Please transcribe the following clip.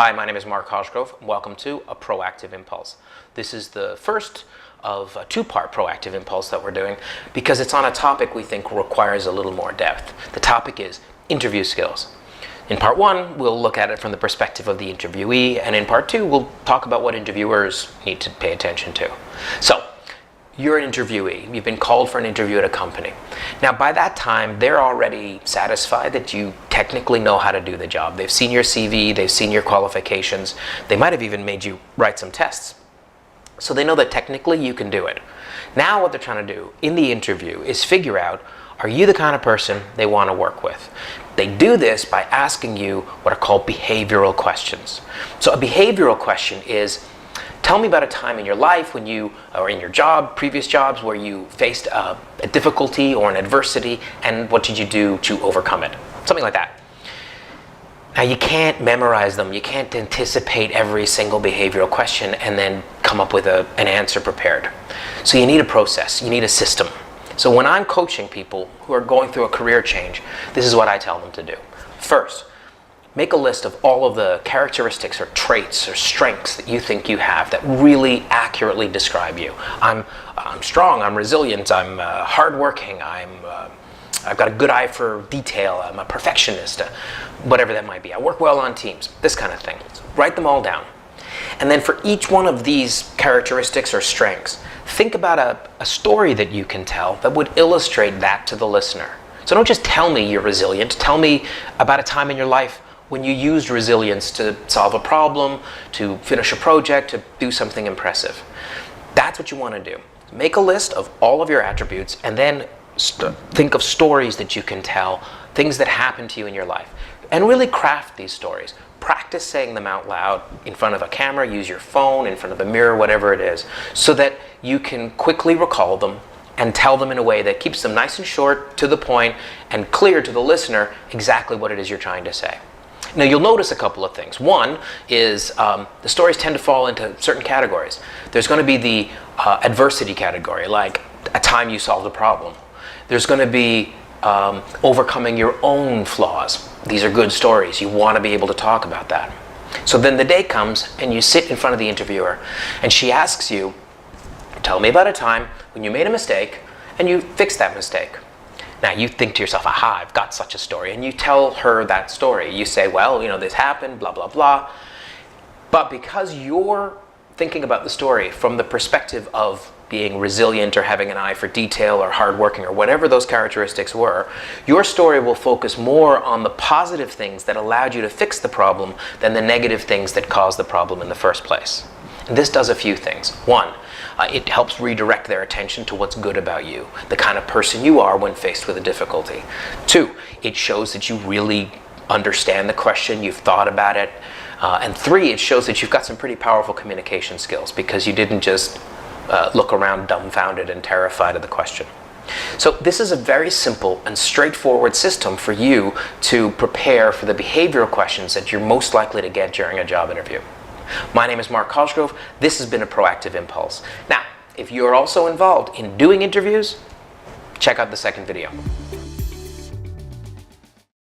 Hi, my name is Mark Cosgrove, and welcome to a PROAKTIV Impulse. This is the first of a two-part PROAKTIV Impulse that we're doing because it's on a topic we think requires a little more depth. The topic is interview skills. In part one, we'll look at it from the perspective of the interviewee, and in part two, we'll talk about what interviewers need to pay attention to. So, you're an interviewee. You've been called for an interview at a company. Now, by that time, they're already satisfied that you technically know how to do the job. They've seen your CV, they've seen your qualifications. They might have even made you write some tests. So they know that technically you can do it. Now what they're trying to do in the interview is figure out, are you the kind of person they want to work with? They do this by asking you what are called behavioral questions. So a behavioral question is, tell me about a time in your life when you, or in your job, previous jobs, where you faced a difficulty or an adversity, and what did you do to overcome it? Something like that. Now, you can't memorize them. You can't anticipate every single behavioral question and then come up with an answer prepared. So you need a process. You need a system. So when I'm coaching people who are going through a career change, this is what I tell them to do. First, make a list of all of the characteristics or traits or strengths that you think you have that really accurately describe you. I'm strong, I'm resilient, I'm hardworking, I've got a good eye for detail, I'm a perfectionist, whatever that might be. I work well on teams, this kind of thing. So write them all down. And then for each one of these characteristics or strengths, think about a story that you can tell that would illustrate that to the listener. So don't just tell me you're resilient, tell me about a time in your life when you used resilience to solve a problem, to finish a project, to do something impressive. That's what you want to do. Make a list of all of your attributes and then think of stories that you can tell, things that happen to you in your life. And really craft these stories. Practice saying them out loud in front of a camera, use your phone, in front of a mirror, whatever it is, so that you can quickly recall them and tell them in a way that keeps them nice and short, to the point, and clear to the listener exactly what it is you're trying to say. Now, you'll notice a couple of things. One is the stories tend to fall into certain categories. There's going to be the adversity category, like a time you solved a problem. There's going to be overcoming your own flaws. These are good stories. You want to be able to talk about that. So then the day comes and you sit in front of the interviewer and she asks you, tell me about a time when you made a mistake and you fixed that mistake. Now you think to yourself, aha, I've got such a story, and you tell her that story. You say, well, this happened, blah, blah, blah. But because you're thinking about the story from the perspective of being resilient or having an eye for detail or hardworking or whatever those characteristics were, your story will focus more on the positive things that allowed you to fix the problem than the negative things that caused the problem in the first place. And this does a few things. One, it helps redirect their attention to what's good about you, the kind of person you are when faced with a difficulty. Two, it shows that you really understand the question, you've thought about it. And three, it shows that you've got some pretty powerful communication skills because you didn't just look around dumbfounded and terrified of the question. So this is a very simple and straightforward system for you to prepare for the behavioral questions that you're most likely to get during a job interview. My name is Mark Cosgrove. This has been a PROAKTIV Impulse. Now, if you're also involved in doing interviews, check out the second video.